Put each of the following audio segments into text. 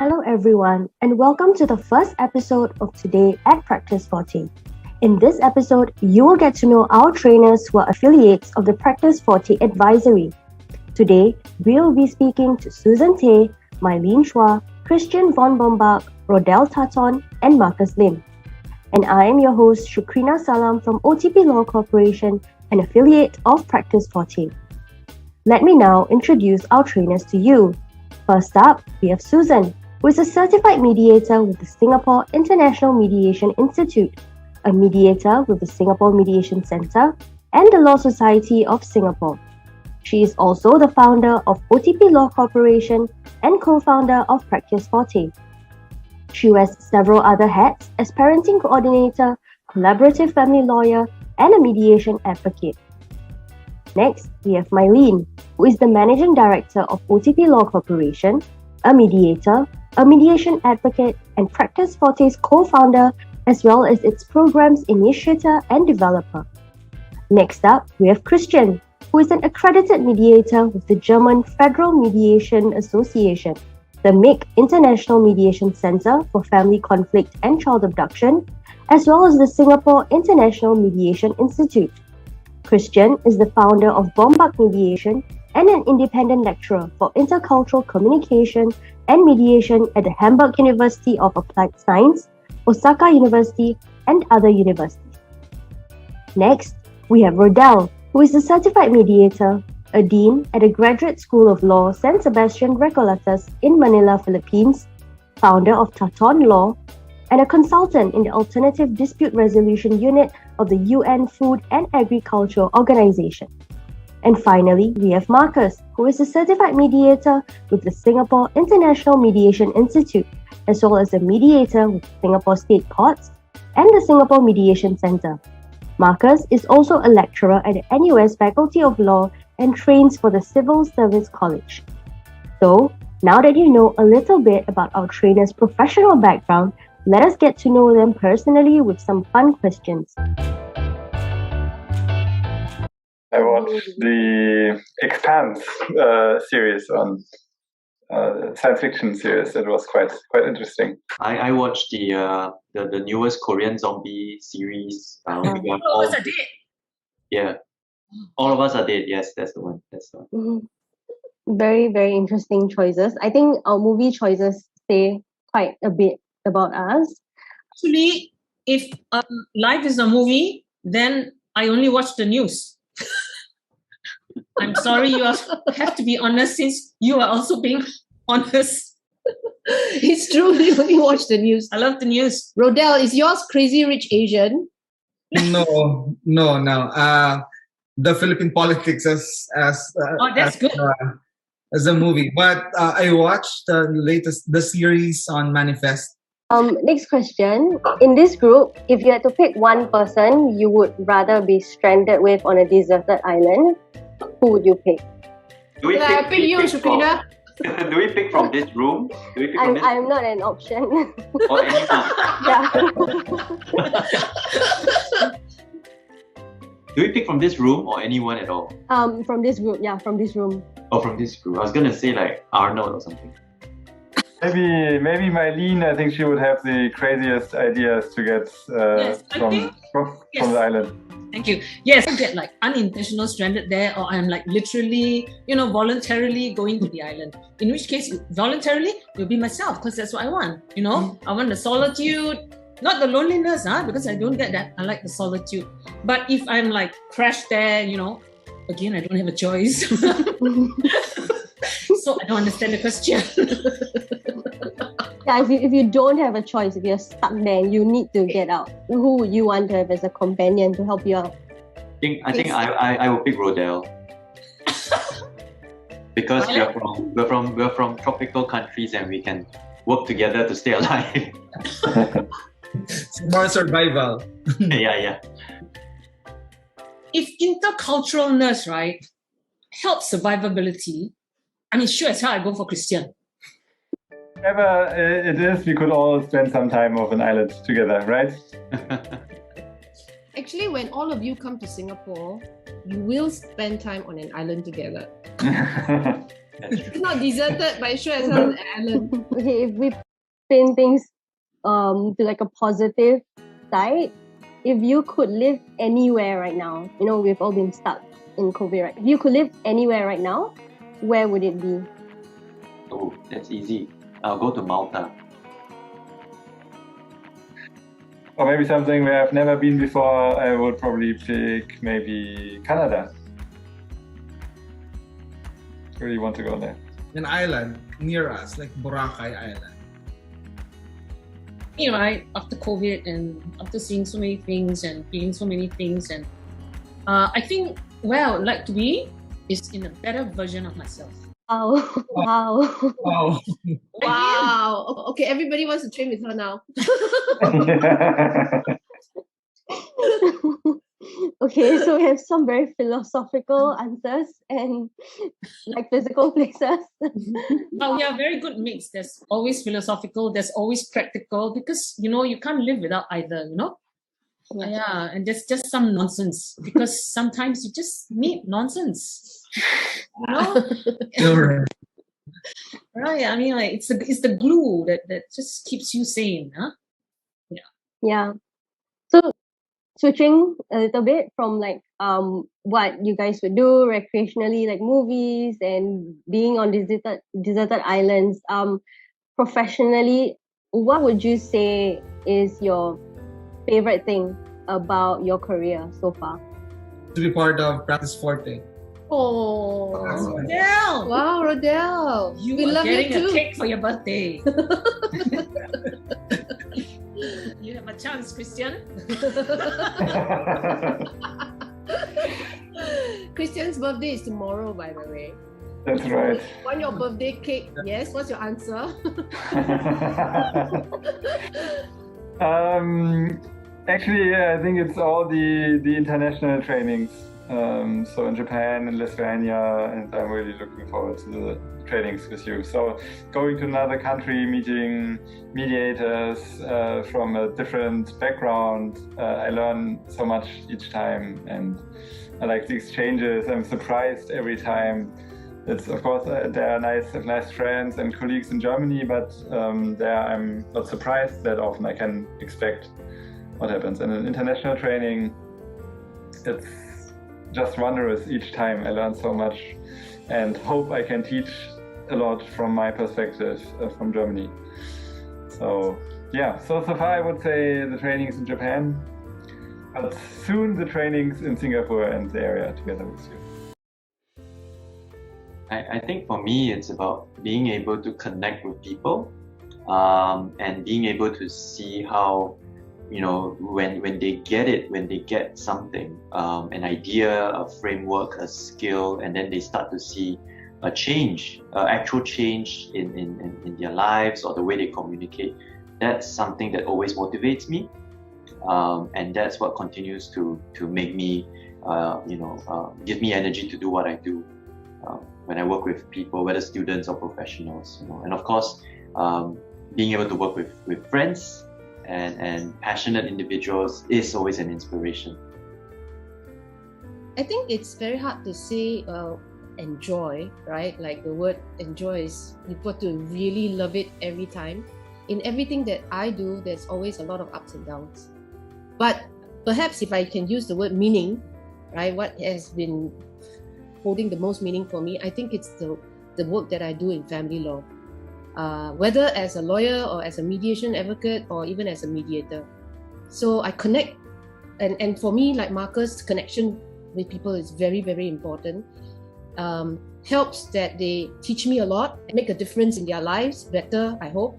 Hello everyone, and welcome to the first episode of Today at PracticeForte. In this episode, you will get to know our trainers who are affiliates of the PracticeForte Advisory. Today, we will be speaking to Susan Tay, Mylene Chua, Christian von Bombach, Rodel Taton, and Marcus Lim. And I am your host, Shukrina Salam from OTP Law Corporation, an affiliate of PracticeForte. Let me now introduce our trainers to you. First up, we have Susan, who is a certified mediator with the Singapore International Mediation Institute, a mediator with the Singapore Mediation Centre, and the Law Society of Singapore. She is also the founder of OTP Law Corporation and co-founder of PracticeForte. She wears several other hats as parenting coordinator, collaborative family lawyer, and a mediation advocate. Next, we have Mylene, who is the managing director of OTP Law Corporation, a mediator, a mediation advocate, and PracticeForte's co-founder, as well as its programs initiator and developer. Next up, we have Christian, who is an accredited mediator with the German Federal Mediation Association, the MIC International Mediation Centre for Family Conflict and Child Abduction, as well as the Singapore International Mediation Institute. Christian is the founder of Bombach Mediation and an independent lecturer for intercultural communication and mediation at the Hamburg University of Applied Science, Osaka University, and other universities. Next, we have Rodel, who is a certified mediator, a dean at the Graduate School of Law San Sebastian Recolatas in Manila, Philippines, founder of Taton Law, and a consultant in the Alternative Dispute Resolution Unit of the UN Food and Agriculture Organization. And finally, we have Marcus, who is a certified mediator with the Singapore International Mediation Institute, as well as a mediator with Singapore State Courts and the Singapore Mediation Centre. Marcus is also a lecturer at the NUS Faculty of Law and trains for the Civil Service College. So, now that you know a little bit about our trainers' professional background, let us get to know them personally with some fun questions. I watched the Expanse series on science fiction series. It was quite interesting. I watched the newest Korean zombie series. All of us are dead. Yeah, all of us are dead. Yes, that's the one. Very, very interesting choices. I think our movie choices say quite a bit about us. Actually, if life is a movie, then I only watch the news. I'm sorry, you have to be honest since you are also being honest. It's true, we only watch the news. I love the news. Rodel, is yours Crazy Rich Asian? No. The Philippine politics that's good. As a movie, but I watched the series on Manifest. Next question. In this group, if you had to pick one person you would rather be stranded with on a deserted island, who would you pick? Do we I pick you, Shukrina. Do we pick from this room? Do we pick from this I'm not an option. or anyone? Yeah. Do we pick from this room or anyone at all? From this group, yeah, from this room. Oh, from this group. I was gonna say like Arnold or something. Maybe Mylene. I think she would have the craziest ideas to get from the island. Thank you. Yes, I get like unintentional stranded there, or I'm like literally, voluntarily going to the island. In which case, voluntarily, it'll be myself because that's what I want. I want the solitude, not the loneliness, because I don't get that. I like the solitude. But if I'm like crashed there, again, I don't have a choice. So I don't understand the question. Yeah, if you don't have a choice, if you're stuck there, you need to get out. Who would you want to have as a companion to help you out? I think I will pick Rodel. Because we're from tropical countries and we can work together to stay alive. It's more survival. Yeah. If interculturalness, right, helps survivability, I mean, sure as hell I go for Christian. Whatever it is, we could all spend some time off an island together, right? Actually, when all of you come to Singapore, you will spend time on an island together. It's not deserted, but it sure as hell is an island. Okay, if we spin things to like a positive side, if you could live anywhere right now, we've all been stuck in COVID, right? If you could live anywhere right now, where would it be? Oh, that's easy. I'll go to Malta. Or maybe something where I've never been before. I would probably pick maybe Canada. Really want to go there. An island near us, like Boracay Island. Right, after COVID and after seeing so many things and feeling so many things, and I think where I would like to be is in a better version of myself. Wow. Wow. Wow. Wow. Okay, everybody wants to train with her now. Okay, so we have some very philosophical answers and like physical places. But we are a very good mix. There's always philosophical, there's always practical, because you can't live without either, Yeah, and there's just some nonsense, because sometimes you just need nonsense. Sure. Right? I mean, like it's the glue that just keeps you sane, huh? Yeah. So switching a little bit from like what you guys would do recreationally, like movies and being on deserted islands, professionally, what would you say is your favorite thing about your career so far? To be part of PracticeForte. Oh, Rodell! wow, Rodell. You We are love you getting too. a cake for your birthday. You have a chance, Christian. Christian's birthday is tomorrow, by the way. That's right. Want your birthday cake? Yes. What's your answer? Actually, I think it's all the international trainings. So in Japan and Lithuania, and I'm really looking forward to the trainings with you. So going to another country, meeting mediators from a different background, I learn so much each time, and I like the exchanges. I'm surprised every time. It's of course there are nice friends and colleagues in Germany, but there I'm not surprised that often. I can expect what happens. And in international training, it's just wondrous each time. I learn so much and hope I can teach a lot from my perspective from Germany. So yeah, so far I would say the trainings in Japan, but soon the trainings in Singapore and the area together with you. I think for me, it's about being able to connect with people and being able to see how, when they get it, when they get something, an idea, a framework, a skill, and then they start to see a change, actual change in their lives or the way they communicate. That's something that always motivates me, and that's what continues to make me, give me energy to do what I do when I work with people, whether students or professionals. And of course, being able to work with friends and passionate individuals is always an inspiration. I think it's very hard to say enjoy, right? Like the word enjoy is, you've got to really love it every time. In everything that I do, there's always a lot of ups and downs. But perhaps if I can use the word meaning, right? What has been holding the most meaning for me, I think it's the work that I do in family law. Whether as a lawyer or as a mediation advocate or even as a mediator. So I connect, and for me, like Marcus, connection with people is very, very important. Helps that they teach me a lot and make a difference in their lives better, I hope.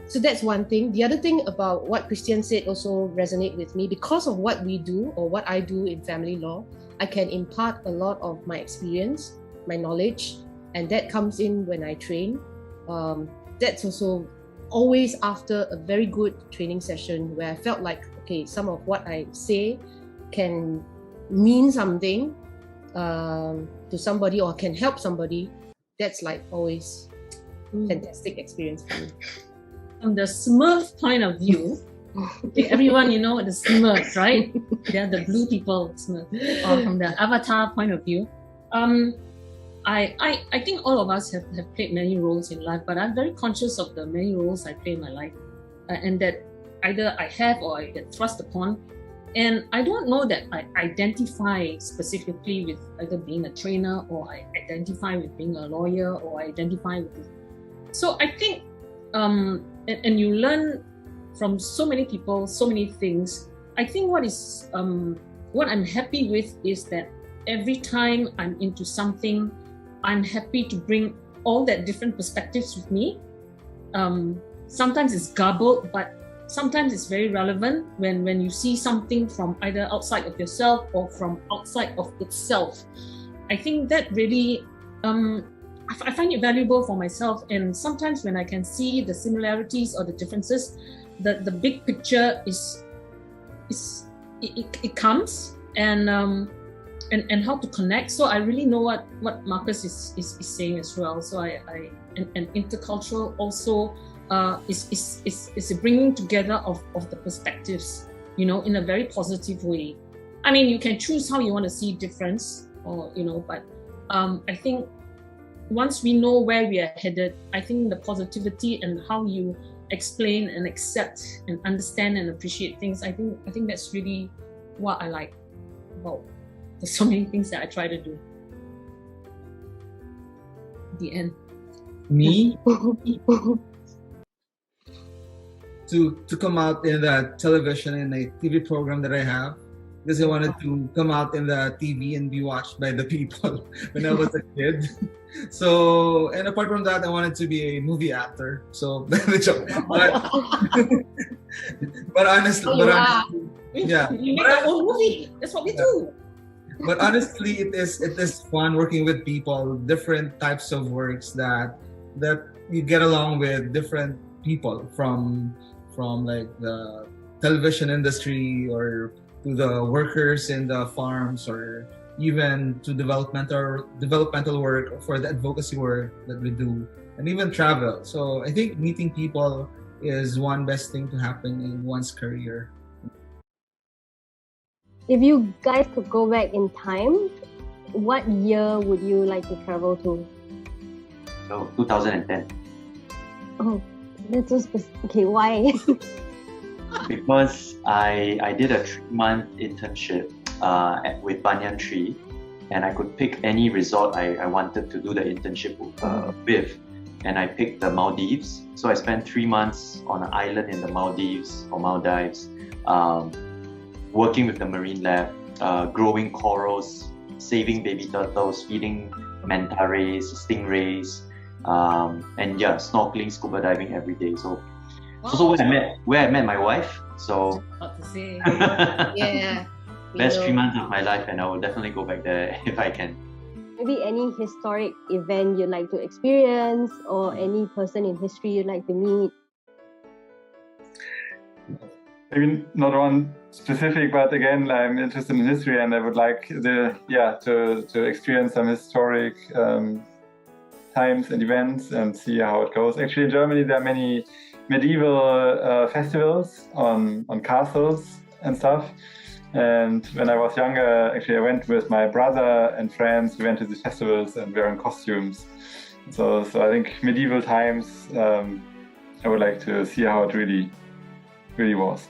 So that's one thing. The other thing about what Christian said also resonate with me. Because of what we do or what I do in family law, I can impart a lot of my experience, my knowledge, and that comes in when I train. That's also always after a very good training session where I felt like, okay, some of what I say can mean something to somebody or can help somebody. That's like always fantastic experience for me. From the Smurf point of view, okay, everyone, the Smurfs, right? They're the blue people, Smurf. Or from the Avatar point of view, I think all of us have played many roles in life, but I'm very conscious of the many roles I play in my life, and that either I have or I get thrust upon. And I don't know that I identify specifically with either being a trainer, or I identify with being a lawyer, or I identify with this. So I think, and you learn from so many people, so many things. I think what I'm happy with is that every time I'm into something, I'm happy to bring all that different perspectives with me. Sometimes it's garbled, but sometimes it's very relevant when you see something from either outside of yourself or from outside of itself. I think that really, I find it valuable for myself. And sometimes when I can see the similarities or the differences, the big picture it comes, and how to connect. So I really know what Marcus is saying as well. So and intercultural also is a bringing together of the perspectives, in a very positive way. I mean, you can choose how you want to see difference, or but I think once we know where we are headed, I think the positivity and how you explain and accept and understand and appreciate things, I think that's really what I like about there's so many things that I try to do. The end. Me? to come out in the television and a TV program that I have, because I wanted to come out in the TV and be watched by the people when I was a kid. So, and apart from that, I wanted to be a movie actor. So, but honestly, yeah, we make our own movie. That's what we do. But honestly, it is fun working with people, different types of works that you get along with different people from like the television industry, or to the workers in the farms, or even to developmental work, for the advocacy work that we do, and even travel. So I think meeting people is one best thing to happen in one's career. If you guys could go back in time, what year would you like to travel to? So 2010. Oh, that's so specific. Okay, why? Because I did a 3-month internship with Banyan Tree, and I could pick any resort I wanted to do the internship with, and I picked the Maldives. So I spent 3 months on an island in the Maldives, or Maldives, working with the marine lab, growing corals, saving baby turtles, feeding manta rays, stingrays, and snorkeling, scuba diving every day. So also where I met my wife. So Yeah. best 3 months of my life, and I will definitely go back there if I can. Maybe any historic event you'd like to experience, or any person in history you'd like to meet. Maybe not one specific, but again, I'm interested in history, and I would like to experience some historic times and events and see how it goes. Actually, in Germany, there are many medieval festivals on castles and stuff. And when I was younger, actually, I went with my brother and friends. We went to these festivals and wearing costumes. So I think medieval times, I would like to see how it really was.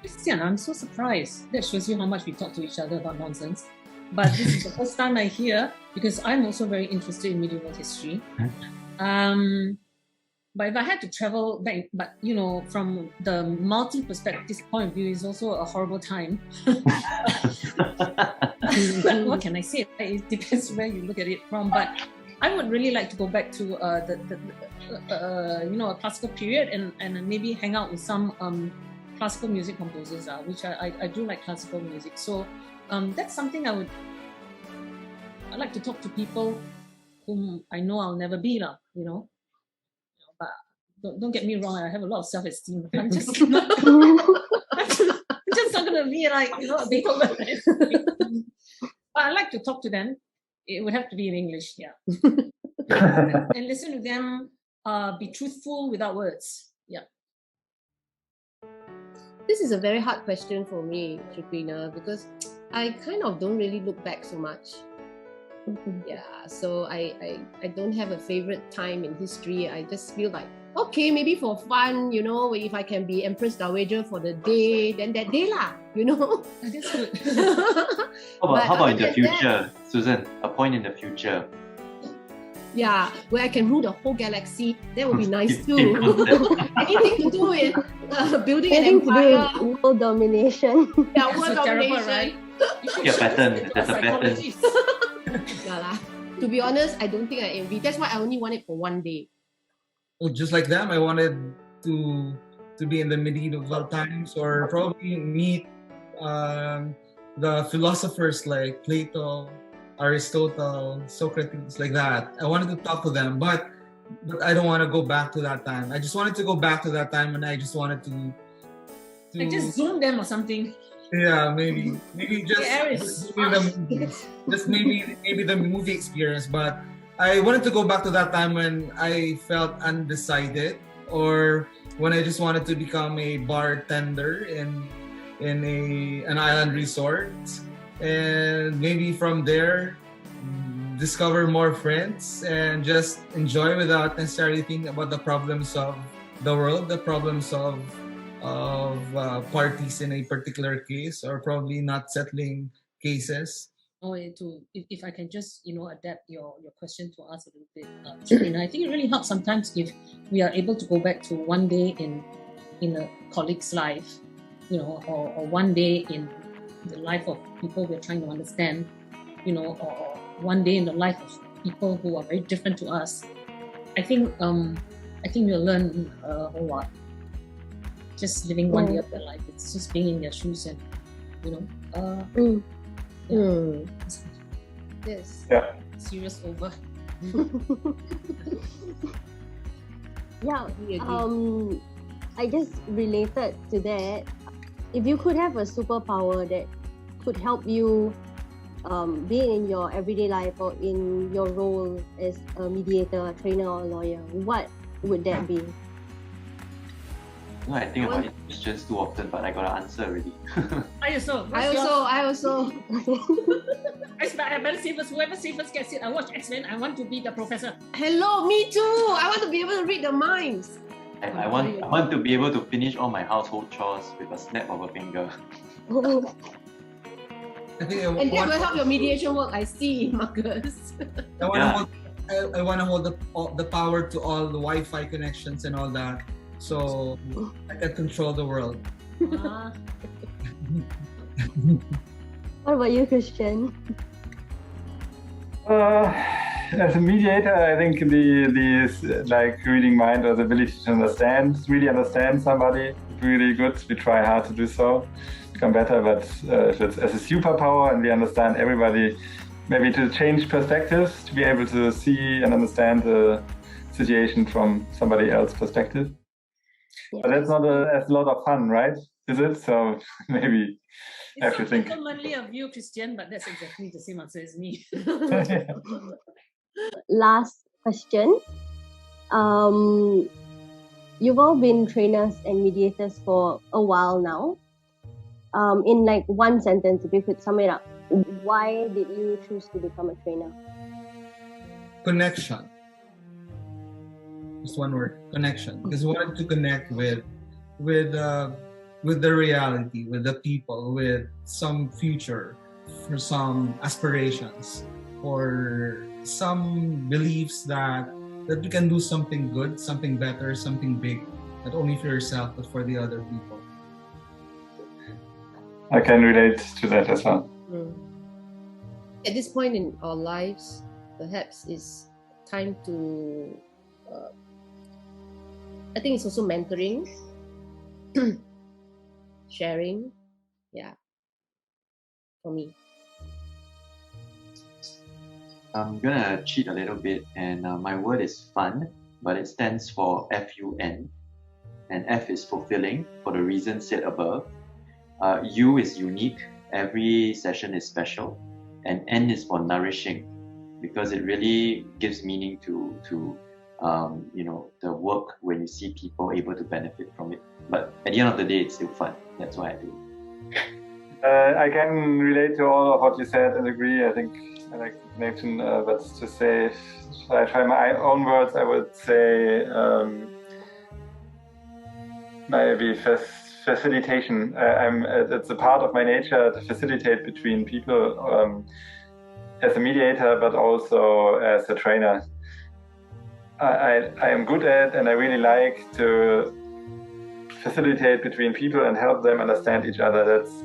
Christian, I'm so surprised. That shows you how much we talk to each other about nonsense. But this is the first time I hear, because I'm also very interested in medieval history. But if I had to travel back, but from the multi-perspective point of view, is also a horrible time. But what can I say? It depends where you look at it from. But I would really like to go back to a classical period, and maybe hang out with some classical music composers, which I do like classical music. So that's something I'd like to talk to people whom I know I'll never be, But don't get me wrong, I have a lot of self-esteem. I'm just not gonna be like a Beethoven. But I like to talk to them. It would have to be in English, and listen to them. Be truthful without words. Yeah. This is a very hard question for me, Shukrina, because I kind of don't really look back so much. Yeah, so I don't have a favorite time in history. I just feel like, okay, maybe for fun, if I can be Empress Dowager for the day, then that day lah, That's good. How about in the other than future, Susan? A point in the future. Yeah, where I can rule the whole galaxy, that would be nice Keep too. concept. Anything to do with building an Anything to do empire, with world domination. yeah, That's world so terrible, domination. right? You should Yeah, show pattern. this to There's a pattern. psychologists. Yeah lah. To be honest, I don't think I envy. That's why I only want it for one day. Well, just like them, I wanted to be in the medieval times, or probably meet the philosophers like Plato, Aristotle, Socrates, like that. I wanted to talk to them, but I don't want to go back to that time. I just wanted to go back to that time, and I just wanted to Like just zoom them or something. yeah, maybe just Yeah, Aris. just maybe the movies. Just maybe the movie experience. But I wanted to go back to that time when I felt undecided, or when I just wanted to become a bartender in an island resort, and maybe from there discover more friends and just enjoy without necessarily thinking about the problems of the world, the problems of parties in a particular case, or probably not settling cases. If I can just adapt your question to us a little bit, Sabrina, I think it really helps sometimes if we are able to go back to one day in a colleague's life, or one day in the life of people we're trying to understand, or one day in the life of people who are very different to us. I think we'll learn a whole lot. Just living one day of their life. It's just being in their shoes and Yes. Yeah. serious over. Yeah. We agree. I just related to that. If you could have a superpower that could help you be in your everyday life or in your role as a mediator, a trainer, or a lawyer, what would that be? No, I think about it questions too often, but I got an answer already. I also. I also. I better say first. Whoever say first gets it. I watch X-Men. I want to be the professor. Hello, me too. I want to be able to read the minds. I want to be able to finish all my household chores with a snap of a finger. I think And that will help your mediation work. I see, Marcus. I want to hold the power to all the Wi-Fi connections and all that, so I can control the world. Ah, What about you, Christian? As a mediator, I think the like reading mind, or the ability to really understand somebody, really good. We try hard to do so, become better. But if it's as a superpower and we understand everybody, maybe to change perspectives, to be able to see and understand the situation from somebody else's perspective. Yeah. But that's not a lot of fun, right? Is it? So maybe I have to it's think. so gentlemanly of you, Christian, but that's exactly the same answer as me. Last question. You've all been trainers and mediators for a while now. In like one sentence, if you could sum it up, why did you choose to become a trainer? Connection. Just one word: connection. Because we wanted to connect with the reality, with the people, with some future, for some aspirations, or some beliefs that we can do something good, something better, something big, not only for yourself but for the other people. I can relate to that as well. At this point in our lives, perhaps it's time to. I think it's also mentoring, sharing, yeah. For me. I'm gonna cheat a little bit, and my word is fun, but it stands for FUN, and F is fulfilling for the reasons said above. U is unique, every session is special, and N is for nourishing, because it really gives meaning to the work when you see people able to benefit from it. But at the end of the day, it's still fun. That's why I do it. I can relate to all of what you said and agree. I think I like the connection, but to say, if I try my own words, I would say maybe facilitation. It's a part of my nature to facilitate between people as a mediator, but also as a trainer. I am good at, and I really like to facilitate between people and help them understand each other. That's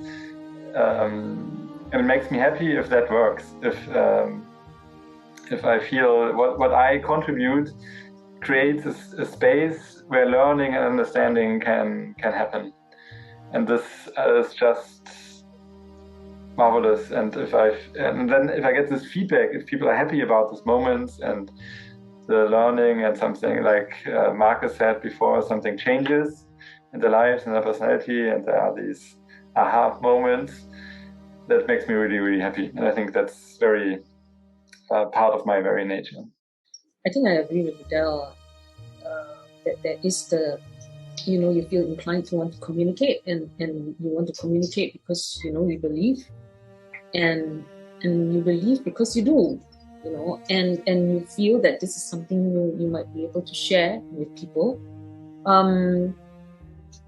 and it makes me happy if that works. If I feel what I contribute creates a space where learning and understanding can happen, and this is just marvelous. And then if I get this feedback, if people are happy about these moments and the learning, and something like Marcus said before, something changes in their lives and their personality, and there are these aha moments, that makes me really, really happy. And I think that's very part of my very nature. I think I agree with Adele that there is you feel inclined to want to communicate, and you want to communicate because you believe, and you believe because you do, and you feel that this is something you might be able to share with people,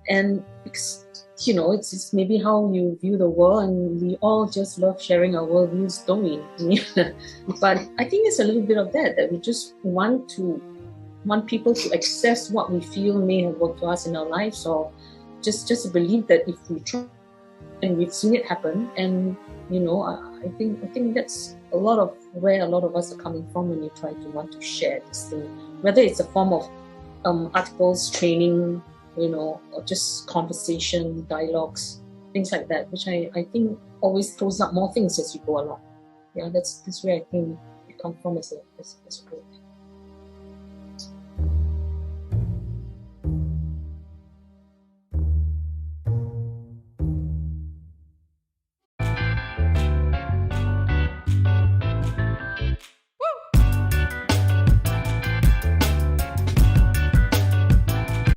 and because it's maybe how you view the world, and we all just love sharing our worldviews, don't we? But I think it's a little bit of that we just want people to access what we feel may have worked for us in our lives, or just believe that if we try, and we've seen it happen, and I think that's a lot of where a lot of us are coming from when you try to want to share this thing, whether it's a form of articles, training, or just conversation, dialogues, things like that, which I think always throws up more things as you go along. Yeah, that's where I think we come from as a group.